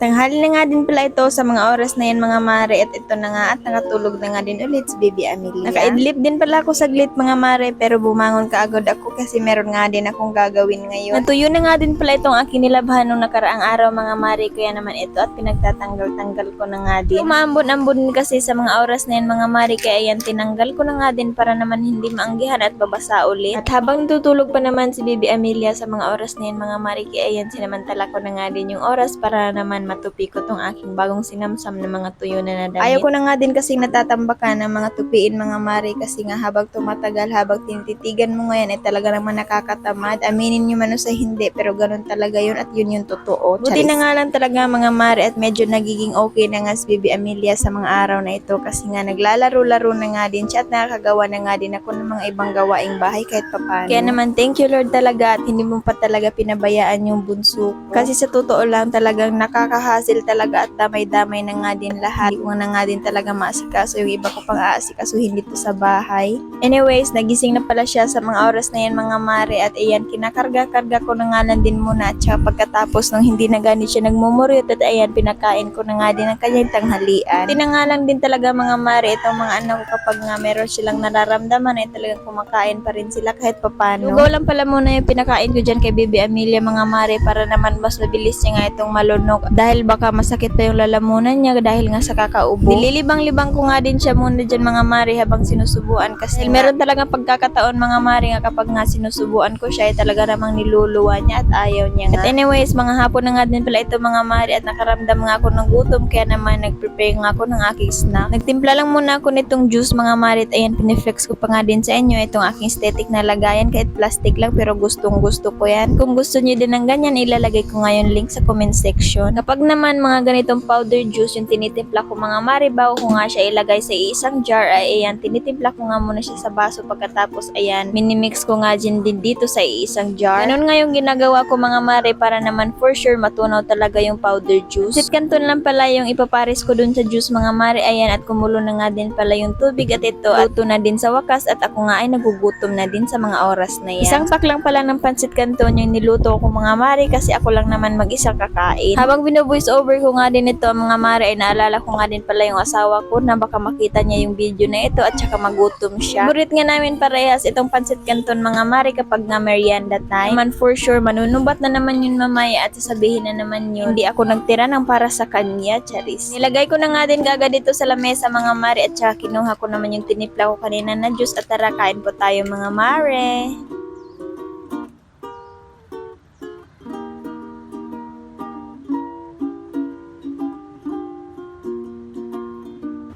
Tanghali na nga din pala ito sa mga oras na yan mga mare, at ito na nga at nakatulog na nga din ulit si Baby Amelia. Nakaidlip din pala ako saglit mga mare, pero bumangon kaagad ako kasi meron nga din akong gagawin ngayon. Natuyo na nga din pala itong aking nilabhan nung nakaraang araw mga mare, kaya naman ito at pinagtatanggal-tanggal ko na nga din. Umaambon-ambon din kasi sa mga oras na yan mga mare, kaya yan tinanggal ko na nga din para naman hindi maanggihan at babasa ulit. At habang tutulog pa naman si Baby Amelia sa mga oras na yan mga mare, kaya yan sinamantala ko na nga din yung oras para naman matupi ko tong aking bagong sinamsam na mga tuyo na damit. Ayaw ko na nga din kasi natatambakan ng mga tupiin mga mare, kasi nga habang tumatagal, habang tinititigan mo ngayon ay talaga naman nakakatamad. Aminin nyo man o sa hindi, pero ganun talaga yun at yun yung totoo. Buti na nga lang talaga mga mare at medyo nagiging okay na nga si Baby Amelia sa mga araw na ito, kasi nga naglalaro-laro na nga din siya at nakakagawa na nga din ako ng mga ibang gawaing bahay kahit papano. Kaya naman thank you Lord talaga at hindi mo pa talaga pinabayaan yung bunso ko. Kasi sa totoo lang talagang nakakahasil talaga at damay-damay na nga din lahat. Hindi ko na nga din talaga maasikaso yung iba ko pang aasikasuhin dito sa bahay. Anyways, nagising na pala siya sa mga oras na yan mga mare, at ayan, kinakarga-karga ko na nga lang din muna, at saka pagkatapos nung hindi na ganit siya nagmumuryot, at ayan, pinakain ko na nga din ang kanyang tanghalian. Tinangalang din talaga mga mare itong mga anak ko kapag nga meron silang nararamdaman ay talagang kumakain pa rin sila kahit papano. Lugaw lang pala muna yung pinakain ko dyan kay Baby Amelia mga mare, para naman mas mabilis niya nga itong malunok, dahil baka masakit pa yung lalamunan niya dahil nga sa kakaubo. Nililibang-libang ko nga din siya muna dyan mga mare habang sinusubuan, kasi meron talagang pagkakataon mga mare nga kapag nga sinusubuan ko siya ay talaga namang niluluwa niya at ayaw niya nga. At anyways, mga hapon na nga din pala ito mga mare, at nakaramdam nga ako ng gutom, kaya naman nag-prepare nga ako ng aking snack. Nagtimpla lang muna ako nitong juice mga mare, at ayan, piniflex ko pa nga din sa inyo itong aking aesthetic na lagayan, kahit plastic lang pero gustong gusto ko yan. Kung gusto niyo din ng ganyan, ilalagay ko nga yung link sa comment section. Kapag naman mga ganitong powder juice yung tinitimpla ko mga mare, bago ko nga siya ilagay sa isang jar, ay ayan, tinitimpla ko nga muna siya sa baso, pagkatapos ayan, minimix ko nga din dito sa isang jar. Ganun nga yung ginagawa ko mga mare, para naman for sure matunaw talaga yung powder juice. Sit kanton lang pala yung ipapares ko dun sa juice mga mare, ayan, at kumulo na nga din pala yung tubig, at ito luto na din sa wakas, at ako nga ay nagugutom na din sa mga oras na yan. Isang pack lang pala ng pansit canton yung niluto ko mga mare, kasi ako lang naman mag-isa kakain. Habang bino-voice over ko nga din ito mga mare, ay naalala ko nga din pala yung asawa ko na baka makita niya yung video na ito at saka magutom siya. Burit nga namin parehas itong pansit canton mga mare kapag nga merienda time. Man for sure manunubat na naman yun mamaya, at sasabihin na naman yun hindi ako nagtira ng para sa kanya, charis. Nilagay ko na nga din gaga dito sa lamesa mga mare, at saka kinuha ko naman yung tinipla ko kanina na juice, at tara kain po tayo mga mare.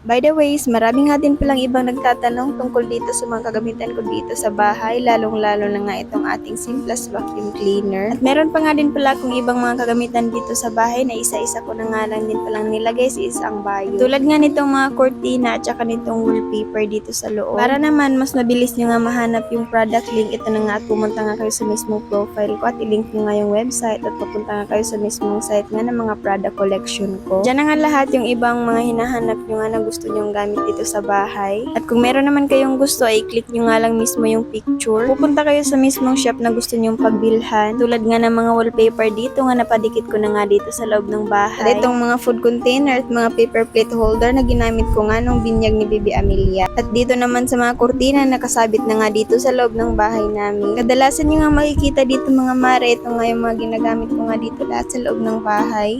By the ways, marami nga din palang ibang nagtatanong tungkol dito sa mga kagamitan ko dito sa bahay, lalong-lalo na nga itong ating Simplest Vacuum Cleaner. At meron pa nga din pala akong ibang mga kagamitan dito sa bahay na isa-isa ko na nga lang din palang nilagay sa isang bayo. Tulad nga nitong mga cortina at saka nitong wallpaper dito sa loob. Para naman mas mabilis nyo nga mahanap yung product link, ito na nga at pumunta nga kayo sa mismong profile ko at ilink nyo nga yung website, at papunta nga kayo sa mismong site nga ng mga product collection ko. Diyan na nga lahat yung ibang mga hinahanap nyo nga na gusto nyong gamit dito sa bahay. At kung meron naman kayong gusto ay click nyo nga lang mismo yung picture. Pupunta kayo sa mismong shop na gusto nyong pagbilhan. Tulad nga ng mga wallpaper dito nga napadikit ko na nga dito sa loob ng bahay. At itong mga food container at mga paper plate holder na ginamit ko nga nung binyag ni Baby Amelia. At dito naman sa mga kurtina nakasabit na nga dito sa loob ng bahay namin. Kadalasan nyo nga makikita dito mga mare, ito nga yung mga ginagamit ko nga dito lahat sa loob ng bahay.